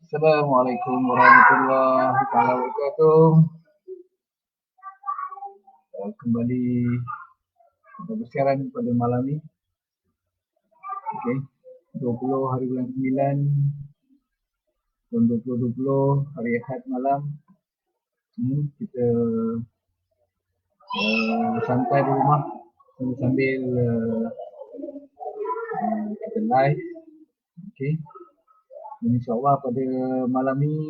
Assalamualaikum warahmatullahi wabarakatuh. Kembali kita bersiaran pada malam ni. Okey. 20 hari bulan 9 tahun 2020, hari Ahad malam. Kita santai di rumah sambil kita live. Okey. Dan insyaAllah pada malam ni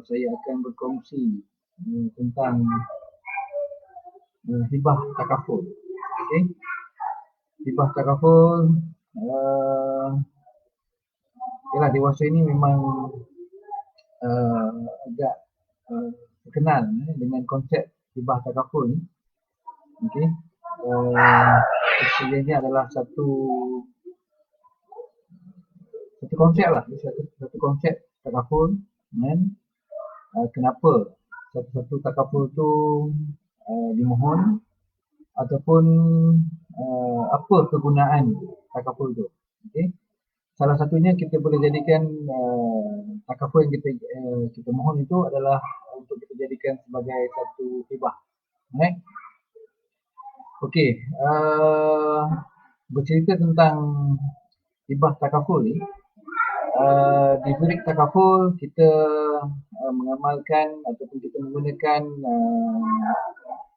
saya akan berkongsi tentang hibah takaful. Okey. Hibah takaful ialah dewasa ini memang agak terkenal dengan konsep hibah takaful ni. Okey. Sebenarnya adalah satu konsep lah, satu konsep takaful. Dan kenapa satu takaful tu dimohon ataupun apa kegunaan takaful tu. Okey. Salah satunya kita boleh jadikan takaful yang kita mohon itu adalah untuk kita jadikan sebagai satu hibah. Right? Okey, bercerita tentang hibah takaful ni, di Zurich takaful kita mengamalkan ataupun kita menggunakan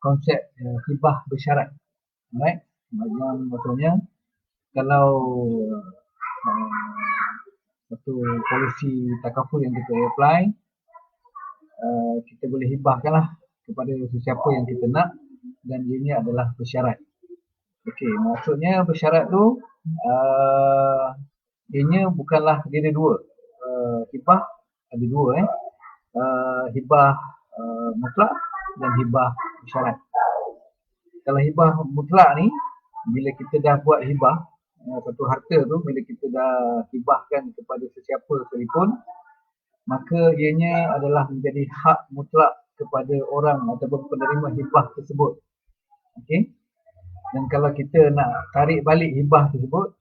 konsep hibah bersyarat. Right? Maksudnya kalau satu polisi takaful yang kita apply, kita boleh hibahkanlah kepada sesiapa yang kita nak, dan ianya adalah bersyarat. Okey, maksudnya bersyarat tu ianya bukanlah, dia ada dua. Hibah ada dua, hibah mutlak dan hibah bersyarat. Kalau hibah mutlak ni, bila kita dah buat hibah satu harta tu, bila kita dah hibahkan kepada sesiapa sekalipun, maka ianya adalah menjadi hak mutlak kepada orang ataupun penerima hibah tersebut. Okey. Dan kalau kita nak tarik balik hibah tersebut,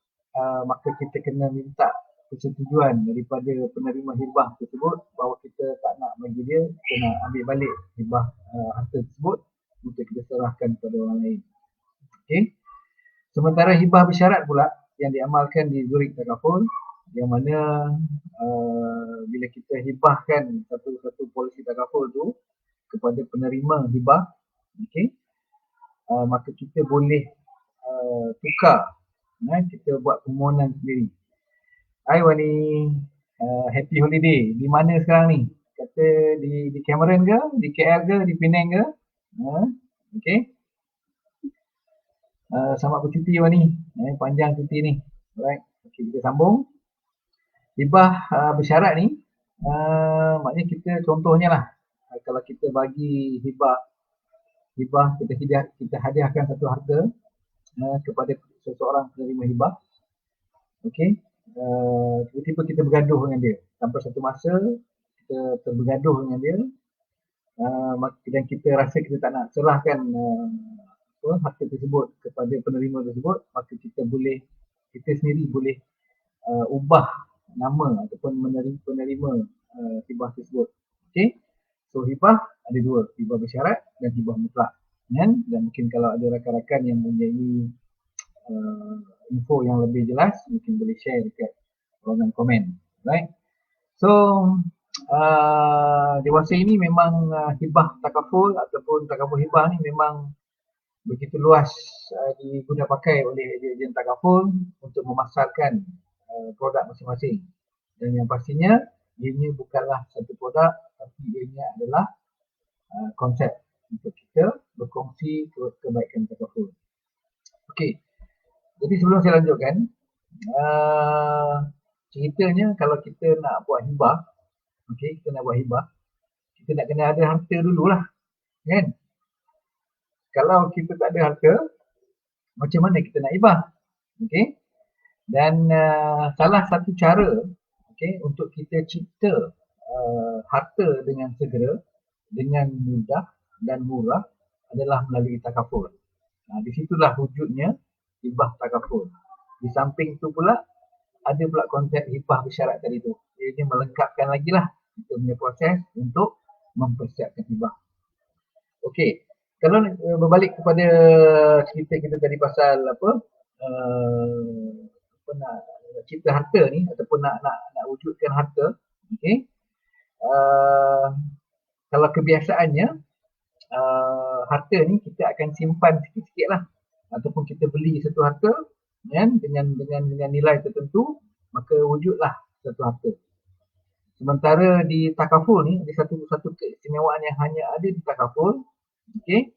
maka kita kena minta persetujuan daripada penerima hibah tersebut bahawa kita tak nak bagi dia, kita nak ambil balik hibah harta tersebut untuk kita serahkan kepada orang lain. Okey. Sementara hibah bersyarat pula yang diamalkan di Zurich takaful, yang mana bila kita hibahkan satu polisi takaful tu kepada penerima hibah, okey, maka kita boleh tukar, kita buat permohonan sendiri. Hai Wani, happy holiday. Di mana sekarang ni? Kata di Cameron ke? Di KL ke? Di Penang ke? Okey. Selamat bercuti Wani. Panjang cuti ni. Alright. Okey, kita sambung. Hibah bersyarat ni, maknanya kita contohnya lah, kalau kita bagi hibah kita hadiahkan satu harta kepada seseorang penerima hibah. Okey. Tiba-tiba kita bergaduh dengan dia. Sampai satu masa kita bergaduh dengan dia, dan kita rasa kita tak nak serahkan harta tersebut kepada penerima tersebut, maka kita sendiri boleh ubah nama ataupun penerima hibah tersebut. Okey. So hibah ada dua, hibah bersyarat dan hibah mutlak. Dan mungkin kalau ada rakan-rakan yang mempunyai info yang lebih jelas, mungkin boleh share dekat ruangan komen. Right? So dewasa ini memang hibah takaful ataupun takaful hibah ni memang begitu luas diguna pakai oleh ejen takaful untuk memasarkan produk masing-masing. Dan yang pastinya ianya bukanlah satu produk, tapi ianya adalah konsep untuk kita berkongsi kebaikan takaful. Okey. Jadi sebelum saya lanjutkan, ceritanya kalau kita nak buat hibah, okey, kita nak buat hibah, kita nak kena ada harta dululah, kan? Kalau kita tak ada harta, macam mana kita nak hibah? Okey. Dan salah satu cara, okey, untuk kita cipta harta dengan segera, dengan mudah dan murah adalah melalui takaful. Di situlah wujudnya hibah takaful. Di samping itu pula ada pula konsep hibah bersyarat tadi tu. maksudnya melengkapkan lagi lah kita punya proses untuk mempersiapkan hibah. Okey, kalau berbalik kepada cerita kita tadi pasal apa nak cipta harta ni ataupun nak wujudkan harta, okey. Kalau kebiasaannya harta ni kita akan simpan sikit-sikit lah ataupun kita beli satu harta kan, dengan nilai tertentu, maka wujudlah satu harta. Sementara di takaful ni ada satu keistimewaan yang hanya ada di takaful. Okey,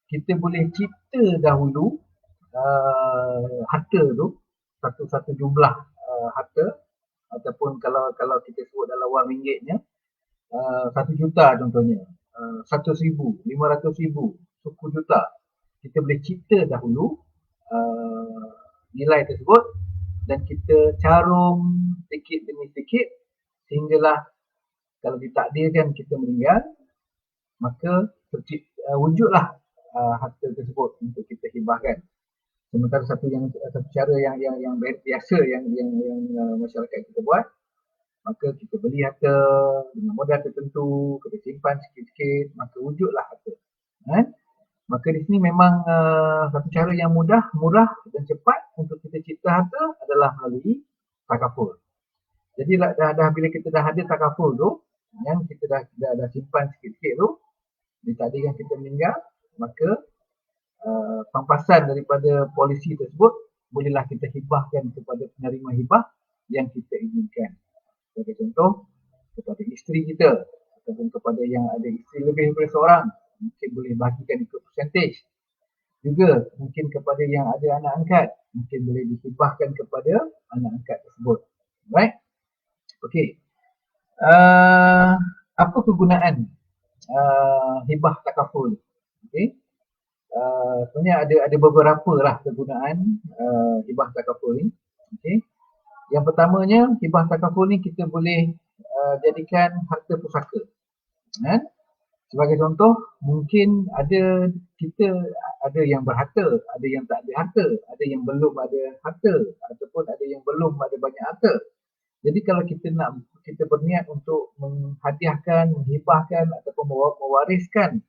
kita boleh cipta dahulu harta tu, satu jumlah harta, ataupun kalau kita sebut dalam wang ringgitnya 1 juta contohnya, 100,000, 500,000, 10 juta. Kita boleh cipta dahulu nilai tersebut dan kita carum sedikit demi sedikit sehinggalah kalau ditakdirkan kita meninggal, maka wujudlah harta tersebut untuk kita hibahkan. Sementara satu cara yang biasa yang masyarakat kita buat, maka kita beli harta dengan modal tertentu, kita simpan sikit-sikit, maka wujudlah harta. Maka di sini memang satu cara yang mudah, murah dan cepat untuk kita cipta harta adalah melalui takaful. Jadi dah bila kita dah ada takaful tu, yang kita dah simpan sikit-sikit tu, ditakdirkan kita meninggal, maka pampasan daripada polisi tersebut bolehlah kita hibahkan kepada penerima hibah yang kita inginkan. Sebagai contoh, kepada isteri kita ataupun kepada yang ada isteri lebih daripada seorang, mungkin boleh bahagikan ikut persentage. Juga mungkin kepada yang ada anak angkat, mungkin boleh dihibahkan kepada anak angkat tersebut. Baik? Okey. Apa kegunaan hibah takaful? Okey. Sebenarnya ada beberapa lah kegunaan hibah takaful ni. Okey. Yang pertamanya, hibah takaful ni kita boleh jadikan harta pusaka. Sebagai contoh, mungkin kita ada yang berharta, ada yang tak ada harta, ada yang belum ada harta, ataupun ada yang belum ada banyak harta. Jadi kalau kita berniat untuk menghadiahkan, menghibahkan ataupun mewariskan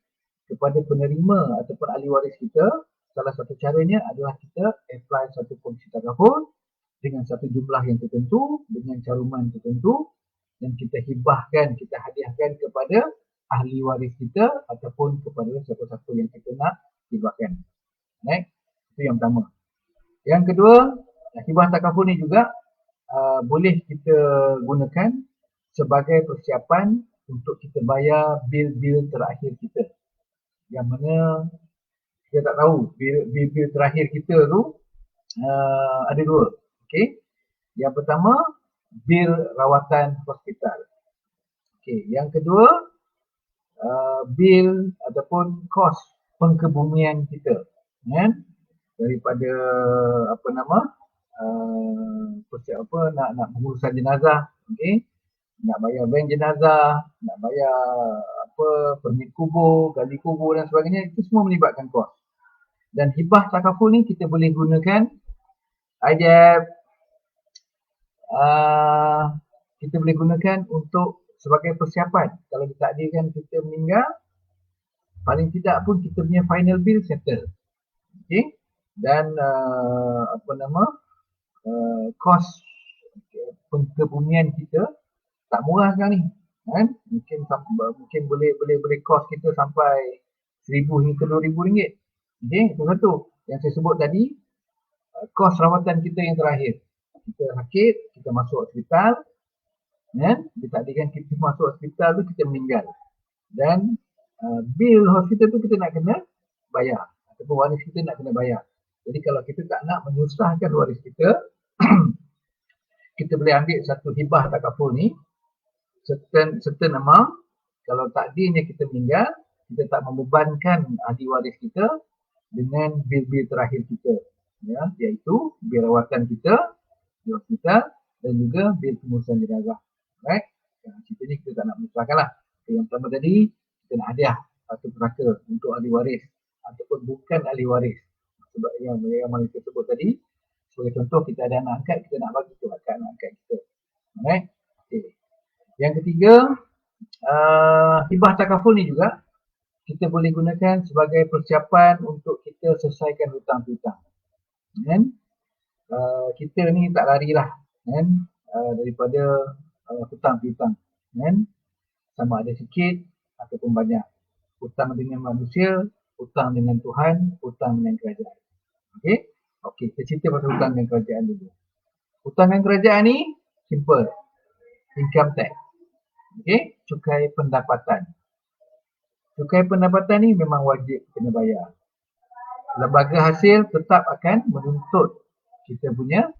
kepada penerima ataupun ahli waris kita, salah satu caranya adalah kita apply satu polisi takaful dengan satu jumlah yang tertentu, dengan caruman tertentu, dan kita hibahkan, kita hadiahkan kepada ahli waris kita ataupun kepada siapa-siapa yang kita nak hibahkan. Baik, itu yang pertama. Yang kedua, hibah takaful ni juga boleh kita gunakan sebagai persiapan untuk kita bayar bil-bil terakhir kita. Yang mana kita tak tahu bil-bil terakhir kita tu ada dua. Okey. Yang pertama, bil rawatan hospital. Okey, yang kedua, bil ataupun kos pengkebumian kita, kan? Daripada nak pengurusan jenazah, okey, nak bayar bank jenazah, nak bayar permit kubur, gali kubur dan sebagainya, itu semua melibatkan kos. Dan hibah takaful ni kita boleh gunakan kita boleh gunakan untuk sebagai persiapan. Kalau ditakdirkan kita meninggal, paling tidak pun kita punya final bill settle. Okey. Dan kos pengkebumian kita tak murah sekarang ni, kan? Mungkin boleh kos kita sampai 1,000 hingga 2,000 ringgit. Okey, itu satu. Yang saya sebut tadi, kos rawatan kita yang terakhir. Kita sakit, kita masuk hospital, kan? Ditakdirkan kita masuk hospital tu kita meninggal. Dan bil hospital tu kita nak kena bayar, ataupun waris kita nak kena bayar. Jadi kalau kita tak nak menyusahkan waris kita, kita boleh ambil satu hibah takaful ni, certain amount. Kalau takdirnya kita meninggal, kita tak membebankan ahli waris kita dengan bil-bil terakhir kita, ya, iaitu bil rawatan kita di hospital dan juga bil pengurusan jenazah. Right? Cerita ni kita tak nak menyusahkan lah. Yang pertama tadi, kita nak hadiah satu pusaka untuk ahli waris ataupun bukan ahli waris. Sebab yang mana kita sebut tadi, sebagai contoh kita ada anak angkat, kita nak bagi kepada anak angkat kita. Alright? Okay. Yang ketiga, hibah takaful ni juga kita boleh gunakan sebagai persiapan untuk kita selesaikan hutang piutang. Kan? Kita ni tak larilah kan daripada hutang piutang. Kan? Sama ada sikit ataupun banyak. Hutang dengan manusia, hutang dengan Tuhan, hutang dengan kerajaan. Okey? Okey, kita cerita pasal hutang dengan kerajaan dulu. Hutang dengan kerajaan ni simple. Income tax. Okey, cukai pendapatan. Cukai pendapatan ni memang wajib kena bayar. Lembaga hasil tetap akan menuntut kita punya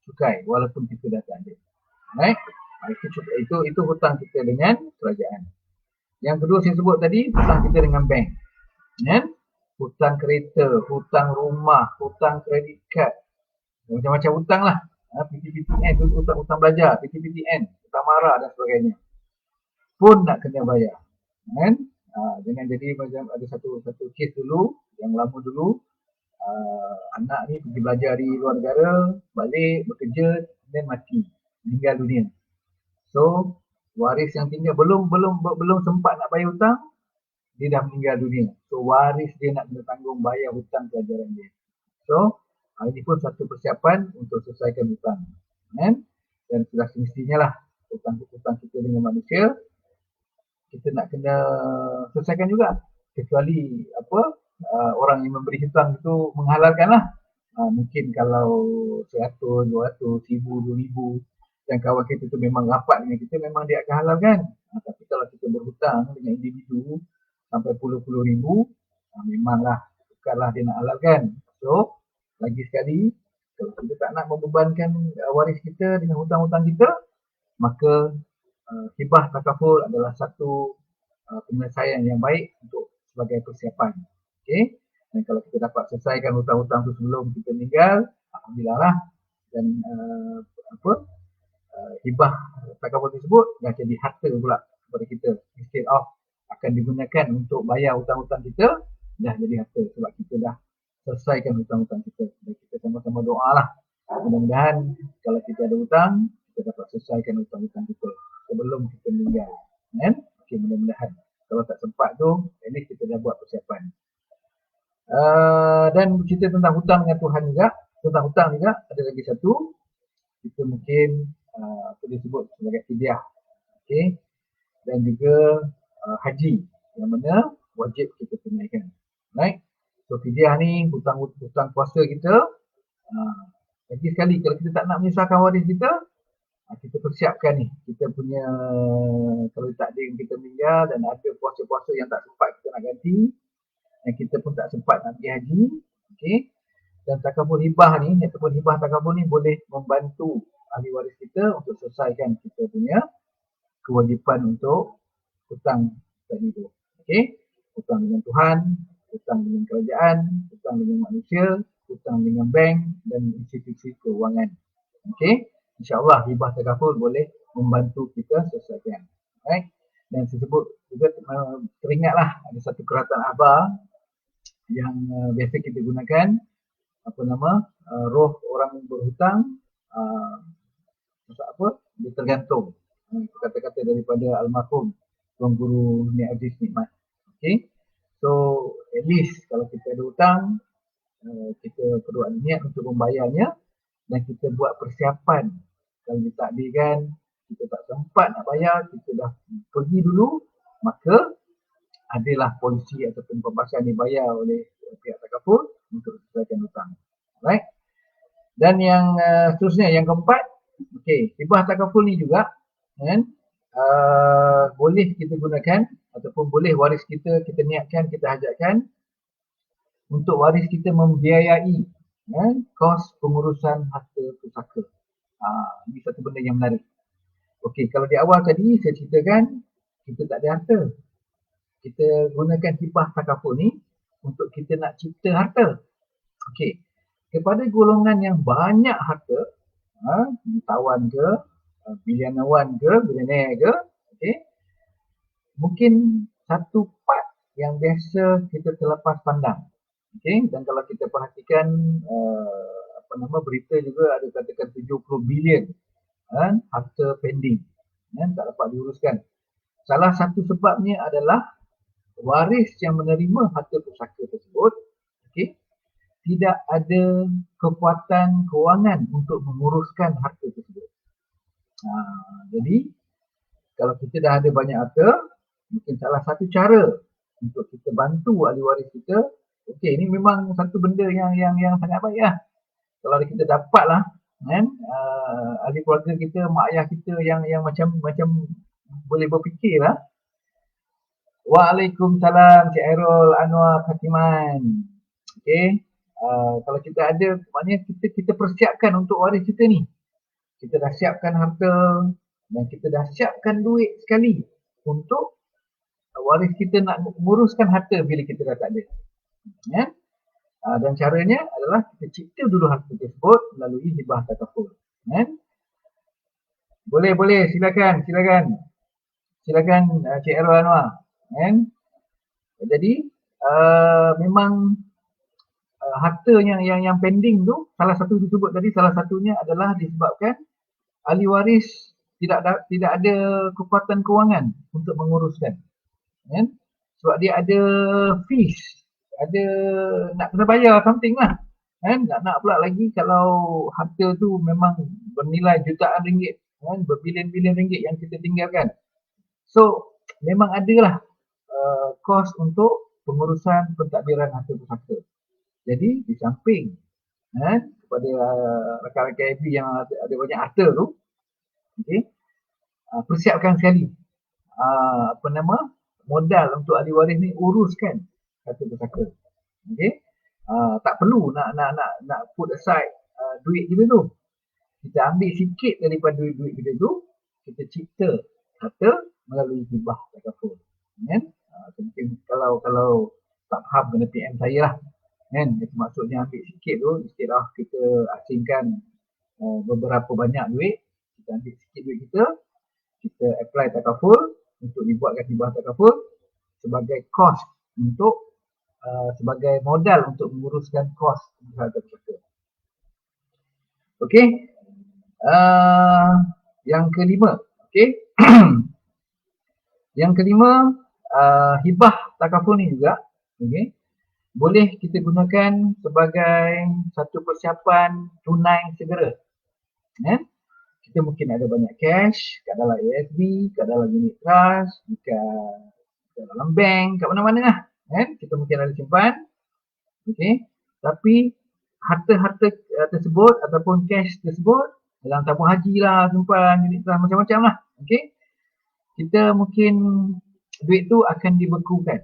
cukai walaupun kita dah tak ada. Right? Itu hutang kita dengan kerajaan. Yang kedua saya sebut tadi, hutang kita dengan bank. Kan? Hutang kereta, hutang rumah, hutang kredit kad. Macam-macam hutang lah. PTPTN, hutang belajar, PTPTN, hutang marah dan sebagainya. Pun nak kena bayar. Kan? Jangan jadi macam ada satu kes dulu, yang lama dulu, anak ni pergi belajar di luar negara, balik, bekerja, dan mati, meninggal dunia. So, waris yang tinggal belum sempat nak bayar hutang, dia dah meninggal dunia. So, waris dia nak kena tanggung bayar hutang pelajaran dia. So, ini pun satu persiapan untuk selesaikan hutang. Kan? Dan sudah semestinya lah hutang kita dengan manusia, kita nak kena selesaikan juga. Kecuali orang yang memberi hutang itu menghalalkan lah. Mungkin kalau 100, 200, 1000, 2000 dan kawan kita tu memang rapat dengan kita, memang dia akan halalkan. Tapi kalau kita berhutang dengan individu sampai puluh-puluh ribu, memanglah bukanlah dia nak halalkan. So, lagi sekali, kalau kita tak nak membebankan waris kita dengan hutang-hutang kita, maka hibah takaful adalah satu penyelesaian yang baik untuk sebagai persiapan. Okey. Dan kalau kita dapat selesaikan hutang-hutang itu sebelum kita meninggal, alhamdulillah lah. Dan hibah takaful tersebut dah jadi harta pula kepada kita. Instead of akan digunakan untuk bayar hutang-hutang kita, dah jadi harta sebab kita dah selesaikan hutang-hutang kita. Dan kita sama-sama doa lah. Mudah-mudahan kalau kita ada hutang, kita dapat selesaikan hutang-hutang kita sebelum kita meninggal. Kan? Okey, mudah-mudahan. Kalau tak sempat tu, at least kita dah buat persiapan. Dan cerita tentang hutang dengan Tuhan juga. Tentang hutang juga, ada lagi satu. Kita mungkin apa disebut sebagai fidyah. Okey. Dan juga haji. Yang mana wajib kita tunaikan. Right? So, fidyah ni, hutang puasa kita. Lagi sekali, kalau kita tak nak menyusahkan waris kita, kita persiapkan ni. Kita punya, kalau takdir kita meninggal dan ada puasa-puasa yang tak sempat kita nak ganti, dan kita pun tak sempat nak pergi haji. Okay. Dan takaful hibah ni, ataupun hibah takaful ni boleh membantu ahli waris kita untuk selesaikan kita punya kewajipan untuk hutang tadi tu. Okay. Hutang dengan Tuhan, hutang dengan kerajaan, hutang dengan manusia, hutang dengan bank dan institusi keuangan. Okay. InsyaAllah hibah takaful boleh membantu kita selesaikan. Right. Dan saya sebut juga teringatlah ada satu keratan akhbar yang biasa kita gunakan, apa nama, roh orang berhutang, apa, dia tergantung. Kata-kata daripada almarhum Tuan Guru Nik Aziz Nikmat. Okay. So, at least kalau kita ada hutang, kita perlu ada niat untuk membayarnya dan kita buat persiapan. Kalau ditakdirkan kita tak sempat nak bayar, kita dah pergi dulu, maka adalah polisi ataupun pembasahan dibayar oleh pihak takaful untuk selesaikan hutang. Right? Dan yang seterusnya, yang keempat, okey, hibah takaful ni juga kan, boleh kita gunakan ataupun boleh waris kita niatkan, kita hajatkan untuk waris kita membiayai kos pengurusan harta pusaka. Ini satu benda yang menarik. Okey, kalau di awal tadi saya ceritakan kita tak ada harta. Kita gunakan hibah takaful ni untuk kita nak cipta harta. Okey, kepada golongan yang banyak harta, jutawan ke, bilianawan ke, bilioner ke, okey, mungkin satu part yang biasa kita terlepas pandang. Okey, dan kalau kita perhatikan berita juga ada katakan 70 bilion harta pending. tak dapat diuruskan. Salah satu sebabnya adalah waris yang menerima harta pusaka tersebut, okey, tidak ada kekuatan kewangan untuk menguruskan harta tersebut. Jadi kalau kita dah ada banyak harta, mungkin salah satu cara untuk kita bantu ahli waris kita, okey, ini memang satu benda yang sangat baik lah. Kalau kita dapat lah, kan, ahli keluarga kita, mak ayah kita yang macam boleh berfikir lah. Waalaikumsalam Cik Airul Anwar Khatiman. Okey, kalau kita ada, maknanya kita persiapkan untuk waris kita ni. Kita dah siapkan harta dan kita dah siapkan duit sekali untuk waris kita nak menguruskan harta bila kita dah tak ada. Ya? Dan caranya adalah kita cipta dulu harta tersebut melalui hibah takaful. Ya? Boleh, silakan Cik Airul Anwar. Ya? Jadi memang harta yang pending tu, salah satu disebut tadi, salah satunya adalah disebabkan ahli waris tidak ada kekuatan kewangan untuk menguruskan. Kan? Sebab dia ada fees, ada nak kena bayar something lah. Kan? Nak pula lagi kalau harta tu memang bernilai jutaan ringgit, kan? Berbilion-bilion ringgit yang kita tinggalkan. So, memang adalah kos untuk pengurusan pentadbiran harta pusaka. Jadi, di samping kepada rakan-rakan AB yang ada banyak harta tu, okay, persiapkan sekali modal untuk ahli waris ni, uruskan harta pusaka. Okay? Tak perlu nak put aside duit kita tu. Kita ambil sikit daripada duit kita tu, kita cipta harta melalui hibah takaful. Kan? Mungkin kalau tak faham kena PM saya lah. Kan? Jadi maksudnya ambil sikit tu, instead of kita asingkan beberapa banyak duit, kita ambil sikit duit kita apply takaful untuk dibuatkan hibah takaful sebagai kos untuk sebagai modal untuk menguruskan kos harta pusaka. Okey. Yang kelima, okey. Yang kelima, hibah takaful ni juga, okey, boleh kita gunakan sebagai satu persiapan tunai segera. Kita mungkin ada banyak cash kat dalam ASB, kat dalam unit trust, kat dalam bank, kat mana-mana lah. Kita mungkin ada simpan. Okay. Tapi harta-harta tersebut ataupun cash tersebut dalam tabung haji lah, simpan, unit trust, macam-macam lah. Okay. Kita mungkin duit tu akan dibekukan.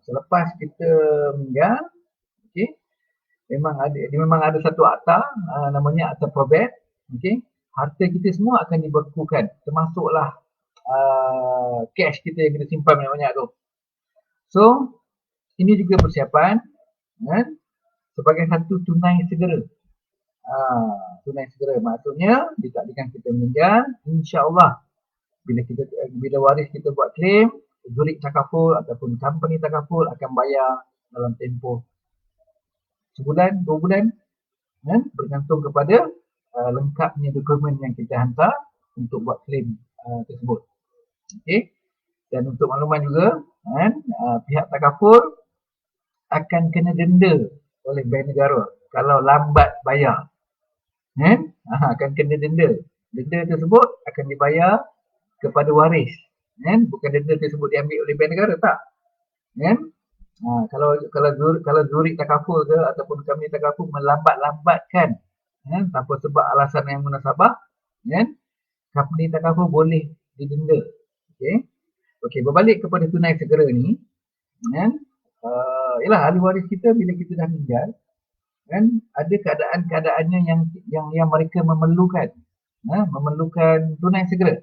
Selepas kita meninggal, okay, memang ada satu akta, namanya akta probate. Okay, harta kita semua akan dibekukan, termasuklah cash kita yang kita simpan banyak-banyak tu. So, ini juga persiapan sebagai satu tunai segera. Tunai segera maksudnya ditakdirkan kita meninggal, insya-Allah bila waris kita buat claim, Zurich Takaful ataupun company Takaful akan bayar dalam tempoh sebulan, 2 bulan, bergantung kepada lengkapnya dokumen yang kita hantar untuk buat claim tersebut. Okay. Dan untuk makluman juga, pihak takaful akan kena denda oleh bank negara kalau lambat bayar. Akan kena denda. Denda tersebut akan dibayar kepada waris. Bukan denda tersebut diambil oleh bank negara, tak. Kalau Zurich Takaful ke ataupun kami takaful melambat-lambatkan tanpa sebab alasan yang munasabah, company takaful boleh didenda. Okey, berbalik kepada tunai segera ni, ialah ahli waris kita bila kita dah meninggal, ada keadaan-keadaannya yang mereka memerlukan tunai segera.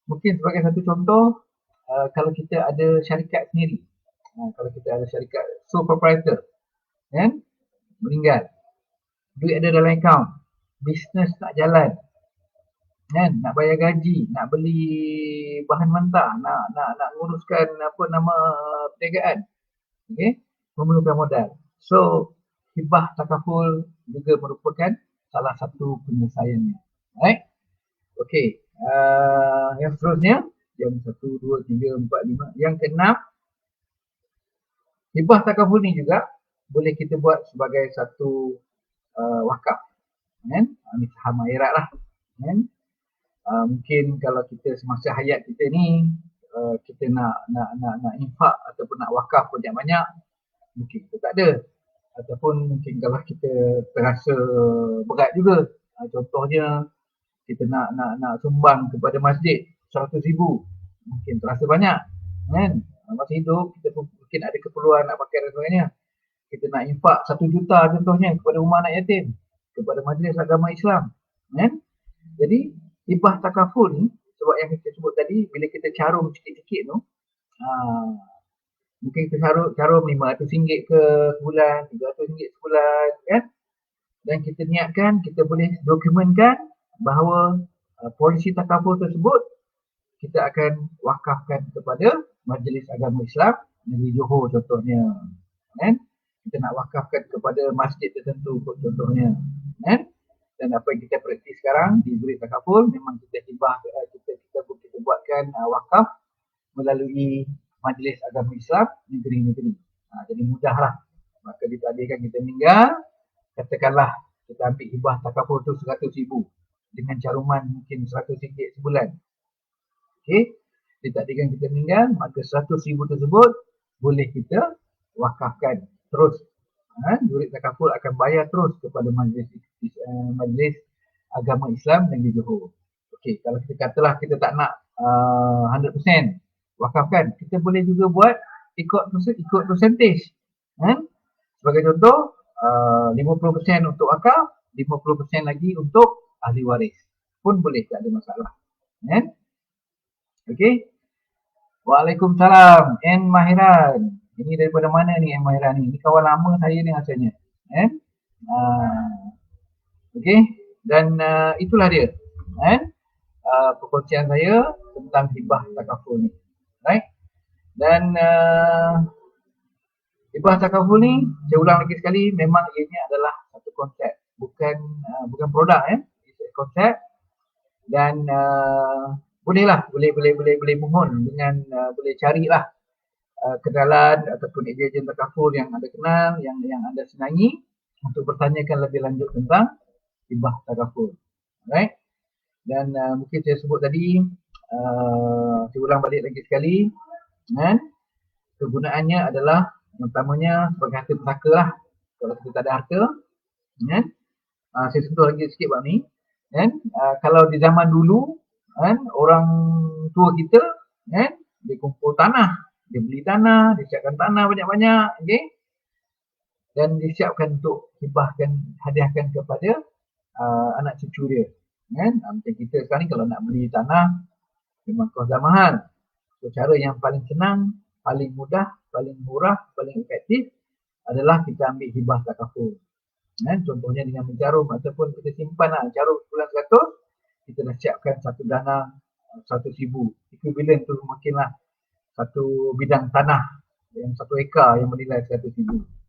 Mungkin sebagai satu contoh, kalau kita ada syarikat sendiri, kalau kita ada syarikat sole proprietor, meninggal, duit ada dalam akaun, bisnes nak jalan, nak bayar gaji, nak beli bahan mentah, nak nguruskan perniagaan, memerlukan modal. So, hibah takaful juga merupakan salah satu penyelesaiannya. Right? Okey, yang seterusnya jam 1, 2, 3, 4, 5. Yang keenam, hibah takaful ni juga boleh kita buat sebagai satu wakaf, kan? Ini saham akhirat lah, kan? Mungkin kalau kita semasa hayat kita ni kita nak infak ataupun nak wakaf banyak-banyak, mungkin kita tak ada, ataupun mungkin kalau kita terasa berat juga, contohnya kita nak sumbang kepada masjid 100,000, mungkin terasa banyak, kan? Masa hidup kita pun mungkin ada keperluan nak pakai dan sebagainya. Kita nak infak 1 juta contohnya kepada rumah anak yatim, kepada majlis agama Islam, kan? Jadi hibah takaful ni, sebab yang kita sebut tadi, bila kita carum sikit-sikit tu, mungkin kita carum RM500 ke sebulan, RM300 sebulan, kan? Dan kita niatkan, kita boleh dokumenkan bahawa polisi takaful tersebut kita akan wakafkan kepada Majlis Agama Islam Negeri Johor contohnya, kan? Kita nak wakafkan kepada masjid tertentu contohnya, kan? Dan apa yang kita praktis sekarang di Zurid Takaful, memang kita hibah, kita buatkan wakaf melalui Majlis Agama Islam negeri-negeri. Jadi mudahlah. Maka ditadihkan kita meninggal, katakanlah kita ambil hibah takaful tu 100,000 dengan caruman mungkin RM100 sebulan. Okey, ditadihkan kita meninggal, maka 100,000 tersebut boleh kita wakafkan terus. Zurid Takaful akan bayar terus kepada Majlis Agama Islam Negeri Johor. Okey, kalau kita katalah kita tak nak 100% wakafkan, kita boleh juga buat ikut percentage. Sebagai contoh, 50% untuk wakaf, 50% lagi untuk ahli waris. Pun boleh, tak ada masalah. Okey. Waalaikumsalam, N Mahiran. Ini daripada mana ni N Mahiran ni? Ini kawan lama saya ni rasanya. Okey, dan itulah dia. Perkongsian saya tentang hibah takaful ni. Right? Dan hibah takaful ni, saya ulang lagi sekali, memang ianya adalah satu konsep, bukan produk, it's a konsep. Dan bolehlah, boleh mohon dengan boleh carilah kenalan ataupun ejen takaful yang anda kenal, yang anda senangi, untuk bertanyakan lebih lanjut tentang hibah takaful. Alright? Dan mungkin saya sebut tadi, saya ulang balik lagi sekali, kegunaannya adalah utamanya sebagai harta pusaka lah. Kalau kita tak ada harta, saya sentuh lagi sikit bab ni. Kalau di zaman dulu, orang tua kita, dia kumpul tanah, dia beli tanah, dia siapkan tanah banyak-banyak, okay? Dan disiapkan untuk hibahkan, hadiahkan kepada anak cucu dia. Macam kita sekarang ni kalau nak beli tanah, memang kos dah mahal. So, cara yang paling senang, paling mudah, paling murah, paling efektif adalah kita ambil hibah takaful. Contohnya dengan menjarum ataupun kita simpan lah, jarum sebulan 100, kita dah siapkan satu dana 100,000. Equivalent tu mungkinlah satu bidang tanah yang 1 ekar yang bernilai 100,000.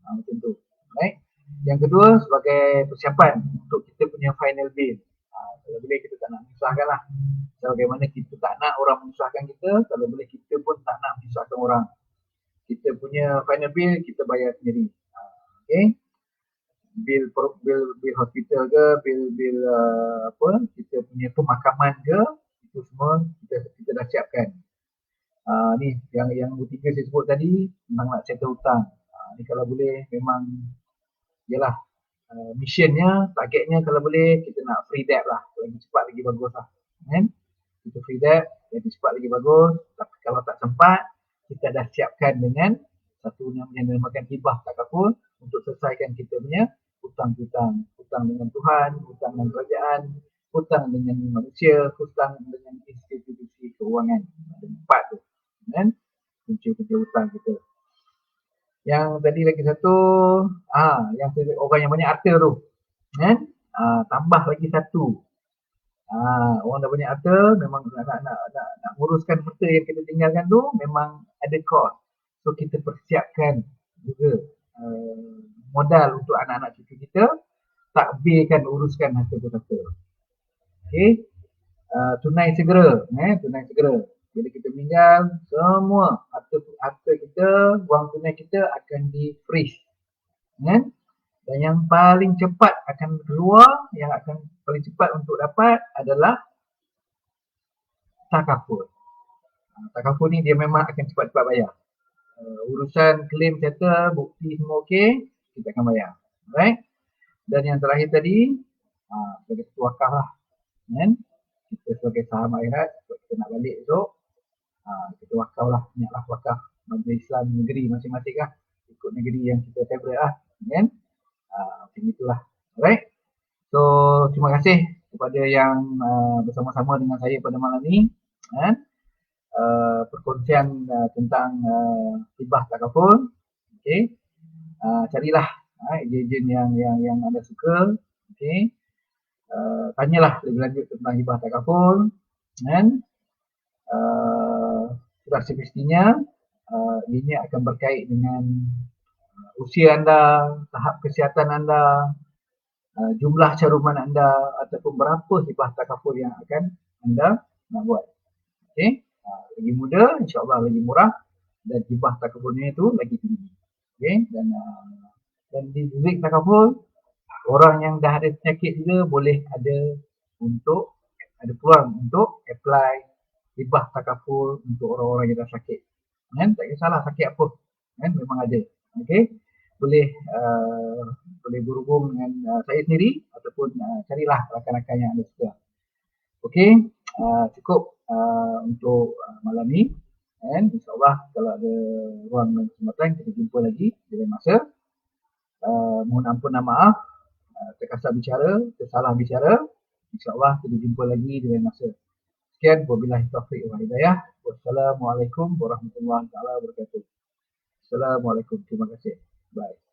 Macam tu. Right? Yang kedua, sebagai persiapan untuk kita punya final bill. Kalau boleh kita tak nak menyusahkan lah. Bagaimana kita tak nak orang menyusahkan kita, kalau boleh kita pun tak nak menyusahkan orang. Kita punya final bill kita bayar sendiri. Okay? Bil hospital ke, bil kita punya pemakaman ke, itu semua kita dah siapkan. Ni yang ketiga saya sebut tadi, memang nak settle hutang. Ni kalau boleh memang yalah, missionnya, targetnya kalau boleh kita nak free debt lah, lagi cepat lagi bagus lah. Kita free debt, lagi cepat lagi bagus. Tapi kalau tak sempat, kita dah siapkan dengan satu yang dinamakan hibah takaful untuk selesaikan kita punya hutang-hutang. Hutang dengan Tuhan, hutang dengan kerajaan, hutang dengan manusia, hutang dengan institusi keuangan. Ada 4 tu. Kunci-kunci hutang kita. Yang tadi lagi satu, yang orang yang banyak harta tu. Tambah lagi satu. Orang dah banyak harta, memang nak nguruskan harta yang kita tinggalkan tu, memang ada kos. So kita persiapkan juga modal untuk anak-anak cucu kita, takbirkan uruskan harta-harta. Okay. tunai segera, tunai segera. Bila kita meninggal, semua harta kita, wang tunai kita akan di freeze, kan? Dan yang paling cepat akan keluar, yang akan paling cepat untuk dapat adalah takaful. Takaful ni dia memang akan cepat-cepat bayar. Urusan claim settle, bukti semua okey, kita akan bayar. Alright? Dan yang terakhir tadi, sebagai ketua wakaf lah, kan? Kita sebagai saham akhirat, kita nak balik esok, kita wakaf lah, niatlah wakaf Majlis Islam negeri masing-masing lah, ikut negeri yang kita favourite lah, kan? Macam itulah. Alright? So, terima kasih kepada yang bersama-sama dengan saya pada malam ni, kan? Perkongsian tentang hibah takaful. Okey. Carilah ejen yang anda suka. Okey. Tanyalah lebih lanjut tentang hibah takaful, kan? Sudah semestinya ini akan berkait dengan usia anda, tahap kesihatan anda, jumlah caruman anda, ataupun berapa hibah takaful yang akan anda nak buat. Okey. Lagi muda, insyaAllah lagi murah, dan hibah takafulnya itu lagi tinggi. Okay? Dan di Zik Takaful, orang yang dah ada penyakit juga boleh ada peluang untuk apply hibah takaful untuk orang-orang yang dah sakit. Kan? Tak kisahlah sakit apa, kan? Memang ada. Okay? Boleh berhubung dengan saya sendiri ataupun carilah rakan-rakan yang anda suka. Okay? Cukup untuk malam ni, dan insyaAllah kalau ada ruang dan kesempatan kita jumpa lagi di lain masa. Mohon ampun dan maaf terkasar bicara, tersalah bicara. InsyaAllah kita jumpa lagi di lain masa. Sekian, wabillahi taufiq wal hidayah. Wassalamualaikum warahmatullahi wabarakatuh. Assalamualaikum, terima kasih. Bye.